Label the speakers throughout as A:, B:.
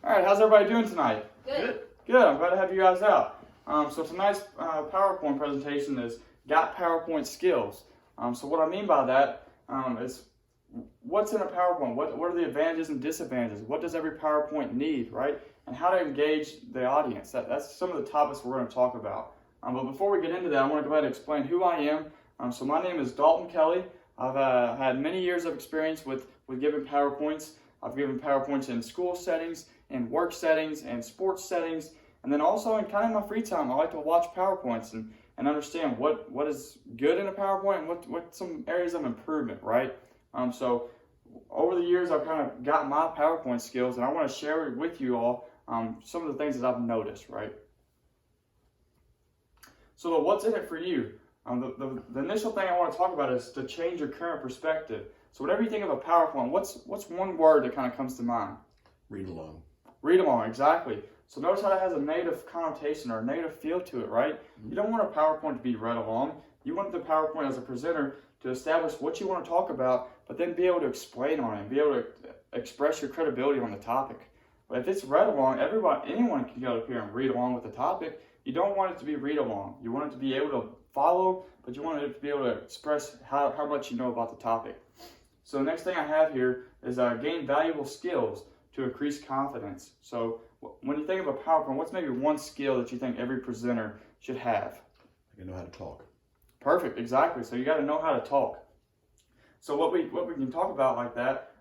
A: All right, how's everybody doing tonight?
B: Good.
A: Good, I'm glad to have you guys out. So tonight's PowerPoint presentation is Got PowerPoint Skills. So what I mean by that is what's in a PowerPoint? What are the advantages and disadvantages? What does every PowerPoint need, right? And how to engage the audience. That's some of the topics we're going to talk about. But before we get into that, I want to go ahead and explain who I am. So my name is Dalton Kelly. I've had many years of experience with giving PowerPoints. I've given PowerPoints in school settings, in work settings, and sports settings, and then also in kind of my free time, I like to watch PowerPoints and understand what is good in a PowerPoint and what some areas of improvement, right? So over the years, I've kind of got my PowerPoint skills, and I want to share with you all some of the things that I've noticed, right? So what's in it for you? The initial thing I want to talk about is to change your current perspective. So whenever you think of a PowerPoint, what's one word that kind of comes to mind?
C: Read along.
A: Read along, exactly. So notice how that has a negative connotation or a negative feel to it, right? You don't want a PowerPoint to be read along. You want the PowerPoint as a presenter to establish what you want to talk about, but then be able to explain on it, be able to express your credibility on the topic. But if it's read along, anyone can go up here and read along with the topic. You don't want it to be read along. You want it to be able to follow, but you want it to be able to express how much you know about the topic. So the next thing I have here is gain valuable skills to increase confidence. So when you think of a PowerPoint, what's maybe one skill that you think every presenter should have?
C: You know how to talk.
A: Perfect, exactly. So you got to know how to talk. So what we can talk about like that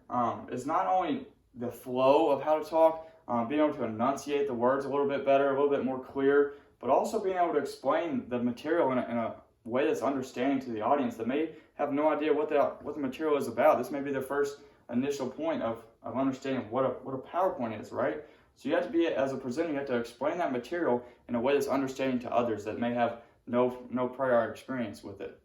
A: is not only the flow of how to talk, being able to enunciate the words a little bit better, a little bit more clear, but also being able to explain the material in a way that's understanding to the audience that may have no idea what the material is about. This may be the first initial point of understanding what a PowerPoint is, right? So you have to be, as a presenter, you have to explain that material in a way that's understanding to others that may have no prior experience with it.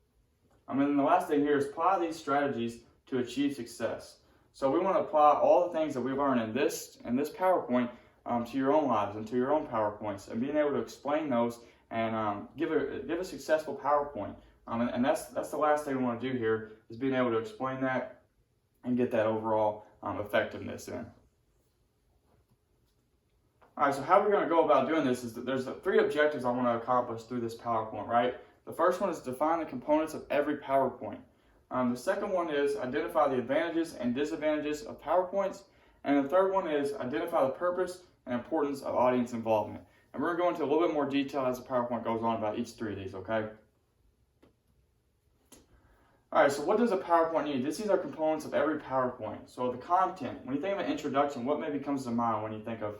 A: And then the last thing here is apply these strategies to achieve success. So we want to apply all the things that we learn in this PowerPoint to your own lives and to your own PowerPoints, and being able to explain those and give a successful PowerPoint. And that's the last thing we want to do here, is being able to explain that and get that overall effectiveness in. All right, so how we're going to go about doing this is that there's three objectives I want to accomplish through this PowerPoint, right? The first one is define the components of every PowerPoint. The second one is identify the advantages and disadvantages of PowerPoints. And the third one is identify the purpose and importance of audience involvement. And we're going to go into a little bit more detail as the PowerPoint goes on about each three of these, okay? All right, so what does a PowerPoint need? These are components of every PowerPoint. So the content, when you think of an introduction, what maybe comes to mind when you think of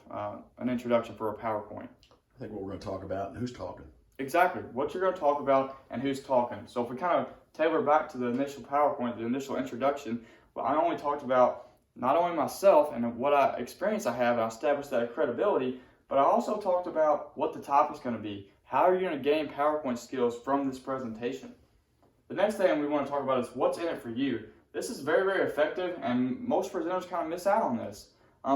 A: an introduction for a PowerPoint?
C: I think what we're going to talk about and who's talking.
A: Exactly, what you're going to talk about and who's talking. So if we kind of tailor back to the initial PowerPoint, the initial introduction, well, I only talked about not only myself and what experience I have, and I established that credibility, but I also talked about what the topic's going to be. How are you going to gain PowerPoint skills from this presentation? The next thing we want to talk about is what's in it for you. This is very, very effective, and most presenters kind of miss out on this.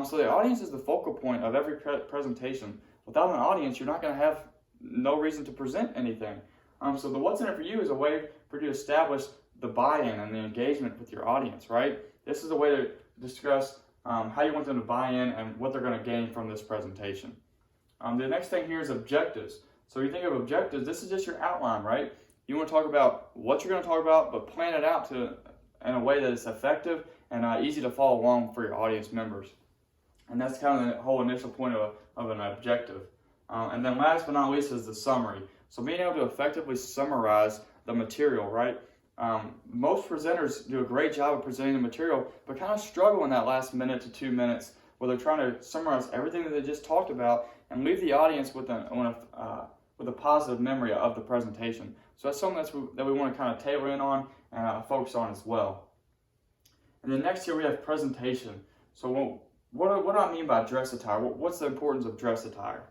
A: So the audience is the focal point of every presentation. Without an audience, you're not going to have no reason to present anything. So the what's in it for you is a way for you to establish the buy-in and the engagement with your audience, right? This is a way to discuss how you want them to buy in and what they're going to gain from this presentation. The next thing here is objectives. So you think of objectives, this is just your outline, right? You want to talk about what you're going to talk about, but plan it out in a way that is effective and easy to follow along for your audience members. And that's kind of the whole initial point of an objective. And then last but not least is the summary. So being able to effectively summarize the material, right? Most presenters do a great job of presenting the material, but kind of struggle in that last minute to 2 minutes where they're trying to summarize everything that they just talked about and leave the audience with a positive memory of the presentation. So that's something that we want to kind of tailor in on and focus on as well. And then next here we have presentation. So what do I mean by dress attire? What's the importance of dress attire?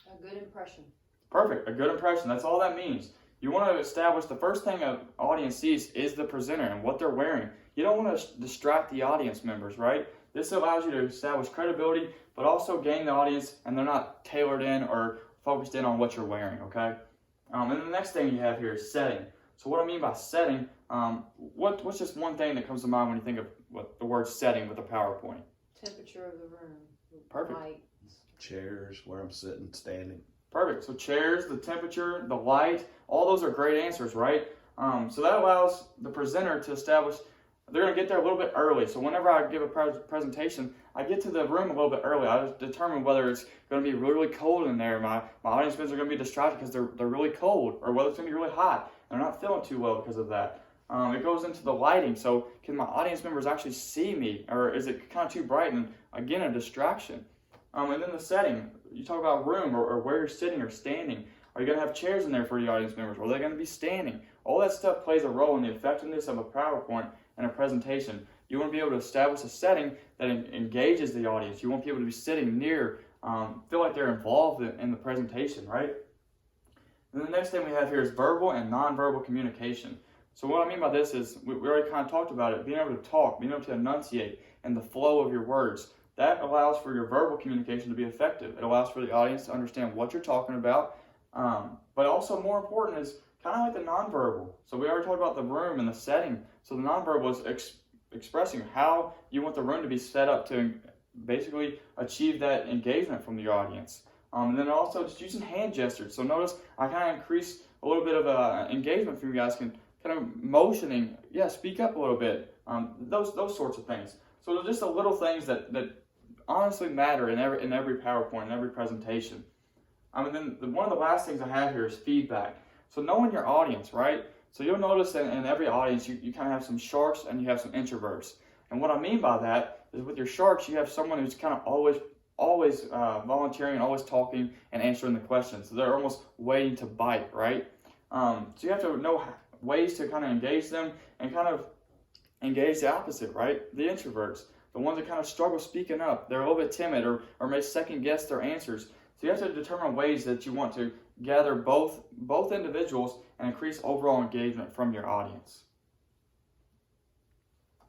B: A good impression.
A: Perfect, a good impression. That's all that means. You want to establish the first thing an audience sees is the presenter and what they're wearing. You don't want to distract the audience members, right? This allows you to establish credibility, but also gain the audience, and they're not tailored in or focused in on what you're wearing, okay? And the next thing you have here is setting. So what I mean by setting, what's just one thing that comes to mind when you think of what the word setting with a PowerPoint?
B: Temperature of the room.
A: Perfect.
B: Light.
C: Chairs, where I'm sitting, standing.
A: Perfect. So chairs, the temperature, the light, all those are great answers, right? So that allows the presenter to establish, they're going to get there a little bit early. So whenever I give a presentation, I get to the room a little bit early. I determine whether it's going to be really cold in there. My audience members are going to be distracted because they're really cold, or whether it's going to be really hot. They're not feeling too well because of that. It goes into the lighting. So can my audience members actually see me, or is it kind of too bright and, again, a distraction? And then the setting, you talk about room or where you're sitting or standing. Are you going to have chairs in there for the audience members? Or are they going to be standing? All that stuff plays a role in the effectiveness of a PowerPoint and a presentation. You want to be able to establish a setting that engages the audience. You want people to be sitting near, feel like they're involved in the presentation, right? And the next thing we have here is verbal and nonverbal communication. So what I mean by this is, we already kind of talked about it, being able to talk, being able to enunciate, and the flow of your words. That allows for your verbal communication to be effective. It allows for the audience to understand what you're talking about. But also more important is kind of like the nonverbal. So we already talked about the room and the setting. So the nonverbal is expressing how you want the room to be set up to basically achieve that engagement from the audience. And then also just using hand gestures. So notice I kind of increased a little bit of engagement from you guys, kind of motioning, speak up a little bit. Those sorts of things. So they're just the little things that honestly matter in every PowerPoint, in every presentation. And then one of the last things I have here is feedback. So knowing your audience, right? So you'll notice that in every audience, you kind of have some sharks and you have some introverts. And what I mean by that is with your sharks, you have someone who's kind of always volunteering, always talking and answering the questions. So they're almost waiting to bite, right? So you have to know ways to kind of engage them and kind of engage the opposite, right? The introverts. The ones that kind of struggle speaking up, they're a little bit timid or may second guess their answers. So you have to determine ways that you want to gather both individuals and increase overall engagement from your audience.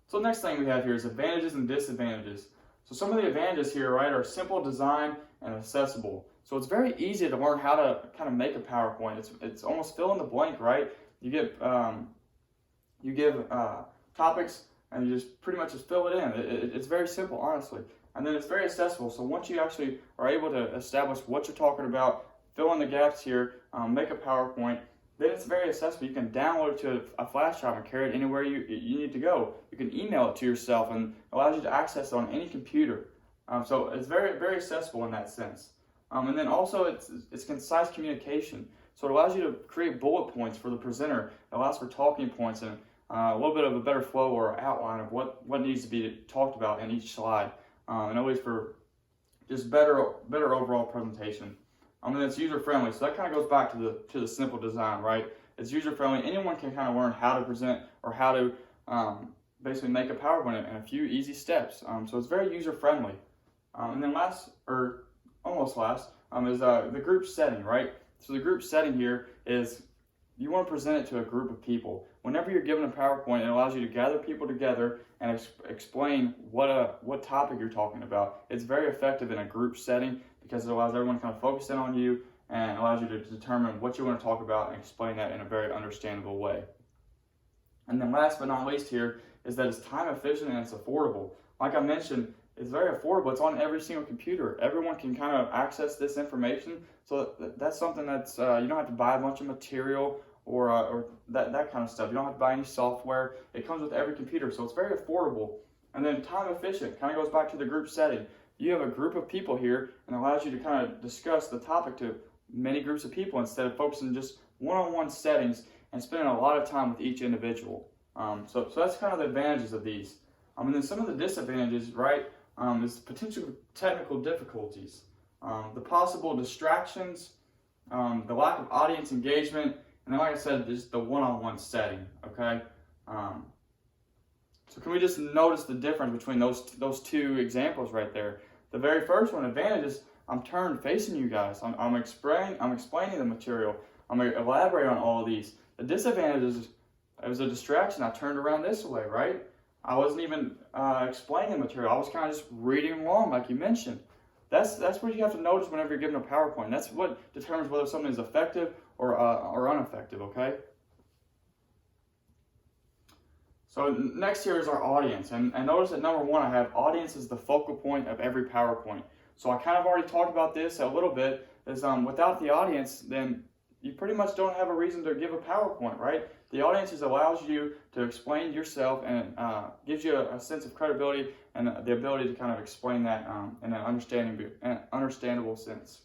A: So the next thing we have here is advantages and disadvantages. So some of the advantages here, right, are simple design and accessible. So it's very easy to learn how to kind of make a PowerPoint. It's almost fill in the blank, right? You give topics and you just pretty much just fill it in. It's very simple, honestly. And then it's very accessible. So once you actually are able to establish what you're talking about, fill in the gaps here, make a PowerPoint, then it's very accessible. You can download it to a flash drive and carry it anywhere you need to go. You can email it to yourself and it allows you to access it on any computer. So it's very, very accessible in that sense. And then also it's concise communication. So it allows you to create bullet points for the presenter. It allows for talking points and a little bit of a better flow or outline of what needs to be talked about in each slide. And always for just better overall presentation. And it's user friendly, so that kind of goes back to the simple design, right? It's user friendly. Anyone can kind of learn how to present or how to basically make a PowerPoint in a few easy steps. So it's very user friendly. And then last, or almost last, is the group setting, right? So the group setting here is you want to present it to a group of people. Whenever you're given a PowerPoint, it allows you to gather people together and explain what topic you're talking about. It's very effective in a group setting because it allows everyone to kind of focus in on you and allows you to determine what you want to talk about and explain that in a very understandable way. And then last but not least here is that it's time efficient and it's affordable. Like I mentioned, it's very affordable. It's on every single computer. Everyone can kind of access this information. So that's something that's, you don't have to buy a bunch of material or that kind of stuff. You don't have to buy any software. It comes with every computer, so it's very affordable. And then time efficient kind of goes back to the group setting. You have a group of people here and allows you to kind of discuss the topic to many groups of people instead of focusing just one-on-one settings and spending a lot of time with each individual. So that's kind of the advantages of these. And then some of the disadvantages, right, is potential technical difficulties, the possible distractions, the lack of audience engagement, and then like I said, just the one-on-one setting, okay? So can we just notice the difference between those two examples right there? The very first one, advantage is I'm turned facing you guys. I'm explaining the material. I'm going to elaborate on all of these. The disadvantage is it was a distraction. I turned around this way, right? I wasn't even explaining the material. I was kind of just reading along like you mentioned. That's what you have to notice whenever you're given a PowerPoint. That's what determines whether something is effective or ineffective, okay? So next here is our audience, and notice that number one I have audience is the focal point of every PowerPoint. So I kind of already talked about this a little bit, is without the audience, then you pretty much don't have a reason to give a PowerPoint, right? The audience just allows you to explain yourself and gives you a sense of credibility and the ability to kind of explain that in an understandable sense.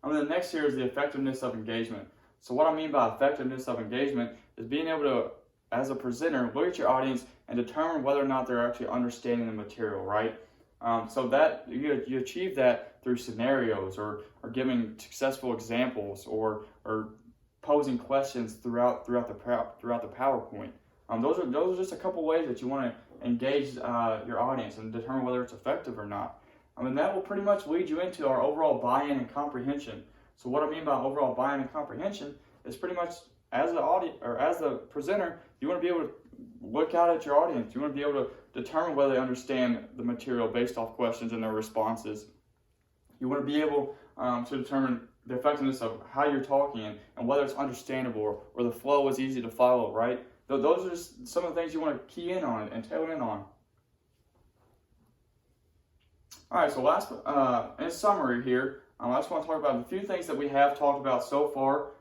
A: And then next here is the effectiveness of engagement. So what I mean by effectiveness of engagement is being able to, as a presenter, look at your audience and determine whether or not they're actually understanding the material, right? So that you achieve that through scenarios or giving successful examples or posing questions throughout the PowerPoint. Those are just a couple ways that you want to engage your audience and determine whether it's effective or not. That will pretty much lead you into our overall buy-in and comprehension. So what I mean by overall buy-in and comprehension is pretty much as the presenter, you want to be able to look out at your audience. You want to be able to determine whether they understand the material based off questions and their responses. You want to be able to determine the effectiveness of how you're talking and whether it's understandable or the flow is easy to follow, right? Those are just some of the things you want to key in on and tail in on. All right, so in summary here, I just want to talk about a few things that we have talked about so far.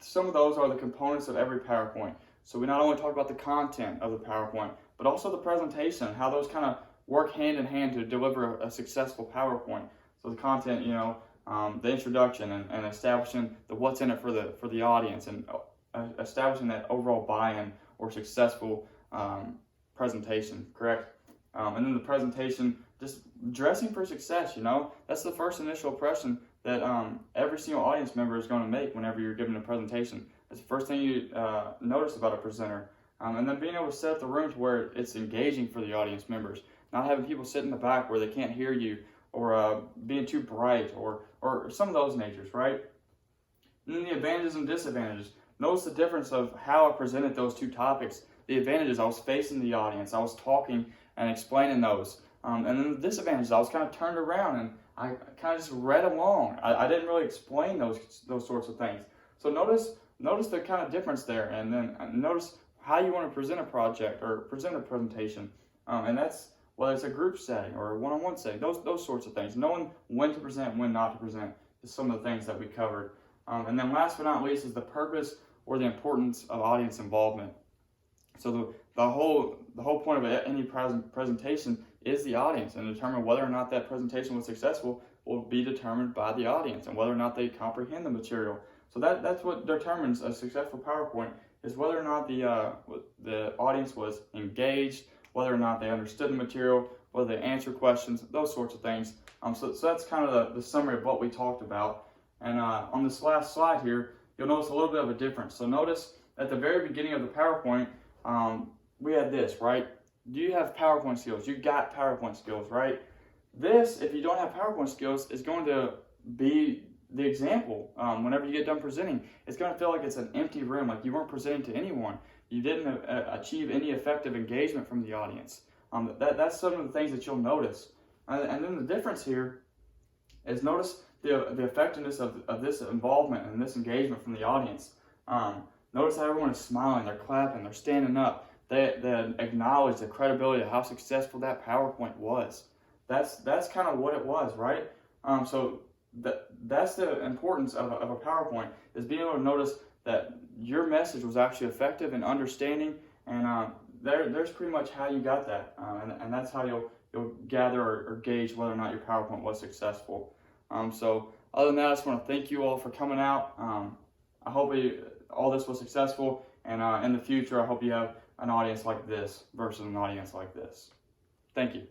A: Some of those are the components of every PowerPoint. So we not only talk about the content of the PowerPoint, but also the presentation, how those kind of work hand in hand to deliver a successful PowerPoint. So the content, the introduction and establishing the what's in it for the audience and establishing that overall buy-in or successful presentation, correct? And then the presentation, just dressing for success, that's the first initial impression that every single audience member is going to make whenever you're giving a presentation. It's the first thing you notice about a presenter. And then being able to set up the room to where it's engaging for the audience members, not having people sit in the back where they can't hear you or being too bright or some of those natures, right? And then the advantages and disadvantages. Notice the difference of how I presented those two topics. The advantages, I was facing the audience, I was talking and explaining those. And then the disadvantages, I was kind of turned around and I kind of just read along. I didn't really explain those sorts of things. So notice the kind of difference there, and then notice how you want to present a project or present a presentation. And that's whether it's a group setting or a one-on-one setting, those sorts of things. Knowing when to present, when not to present is some of the things that we covered. And then last but not least is the purpose or the importance of audience involvement. So the whole point of any presentation is the audience, and determine whether or not that presentation was successful will be determined by the audience and whether or not they comprehend the material. So that's what determines a successful PowerPoint, is whether or not the audience was engaged, whether or not they understood the material, whether they answered questions, those sorts of things. So that's kind of the summary of what we talked about. And on this last slide here, you'll notice a little bit of a difference. So notice at the very beginning of the PowerPoint, we had this, right? Do you have PowerPoint skills? You got PowerPoint skills, right? This, if you don't have PowerPoint skills, is going to be the example. Whenever you get done presenting, it's going to feel like it's an empty room, like you weren't presenting to anyone. You didn't achieve any effective engagement from the audience. That's some of the things that you'll notice. And then the difference here is notice the effectiveness of this involvement and this engagement from the audience. Notice how everyone is smiling, they're clapping, they're standing up. They acknowledge the credibility of how successful that PowerPoint was. That's kind of what it was, right? So that's the importance of a PowerPoint, is being able to notice that your message was actually effective and understanding, and there's pretty much how you got that, and that's how you'll gather or gauge whether or not your PowerPoint was successful. So other than that, I just want to thank you all for coming out. I hope all this was successful, and in the future, I hope you have an audience like this versus an audience like this. Thank you.